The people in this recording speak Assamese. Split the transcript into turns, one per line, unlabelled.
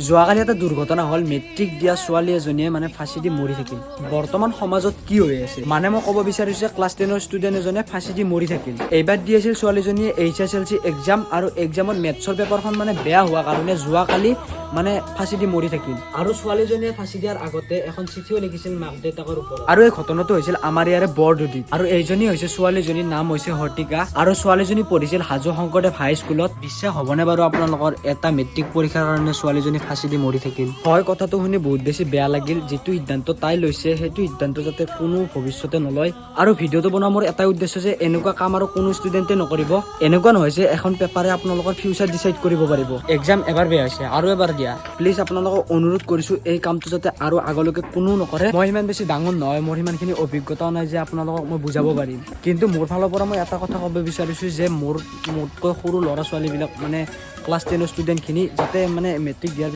যোৱাকালি এটা দুৰ্ঘটনা হ'ল মেট্ৰিক দিয়া ছোৱালী এজনীয়ে মানে ফাঁচি দি মৰি থাকিল। বৰ্তমান সমাজত কি হৈ আছে মানে মই ক'ব বিচাৰিছো ক্লাছ 10ৰ ষ্টুডেণ্ট এজনে ফাঁচি দি মৰি থাকিল। এইবাৰ দি আছিল ছোৱালীজনীয়ে HSLC এক্সাম আৰু এক্সামত মেথছৰ পেপাৰখন মানে বেয়া হোৱা কাৰণে যোৱাকালি মানে ফাঁচি দি মৰি থাকিল। আৰু ছোৱালীজনীয়ে ফাঁচি দিয়াৰ আগতে এখন চিঠিও লিখিছিল মাক দেউতাকৰ ওপৰত। আৰু এই ঘটনাটো হৈছিল আমাৰ ইয়াৰে বৰদুদিত। আৰু এইজনী হৈছে ছোৱালীজনীৰ নাম হৈছে হৰ্তিকা আৰু ছোৱালীজনী পঢ়িছিল হাজো শংকৰদেৱ হাই স্কুলত। বিশ্বাস হ'বনে বাৰু আপোনালোকৰ এটা মেট্ৰিক পৰীক্ষাৰ কাৰণে ছোৱালীজনী ফাঁচি দি মৰি থাকিল। হয়, কথাটো শুনি বহুত বেছি বেয়া লাগিল। যিটো সিদ্ধান্ত তাই লৈছে সেইটো সিদ্ধান্ত যাতে কোনো ভৱিষ্যতে নলয়। আৰু ভিডিঅ'টো বনোৱা মোৰ এটাই উদ্দেশ্য যে এনেকুৱা কাম আৰু কোনো ষ্টুডেণ্টে নকৰিব। এনেকুৱা নহয় যে এখন পেপাৰে আপোনালোকৰ ফিউচাৰ ডিচাইড কৰিব পাৰিব। এক্সাম এবাৰ বেয়া হৈছে আৰু এবাৰ দিয়া। প্লিজ আপোনালোকক অনুৰোধ কৰিছো এই কামটো যাতে আৰু আগলৈকে কোনো নকৰে। মই ইমান বেছি ডাঙৰ নহয়, মোৰ সিমানখিনি অভিজ্ঞতাও নাই যে আপোনালোকক মই বুজাব পাৰিম। কিন্তু মোৰ ফালৰ পৰা মই এটা কথা ক'ব বিচাৰিছো যে মোতকৈ সৰু ল'ৰা ছোৱালীবিলাক মানে ক্লাছ 10ৰ ষ্টুডেণ্টখিনি যাতে মানে মেট্ৰিক দিয়াৰ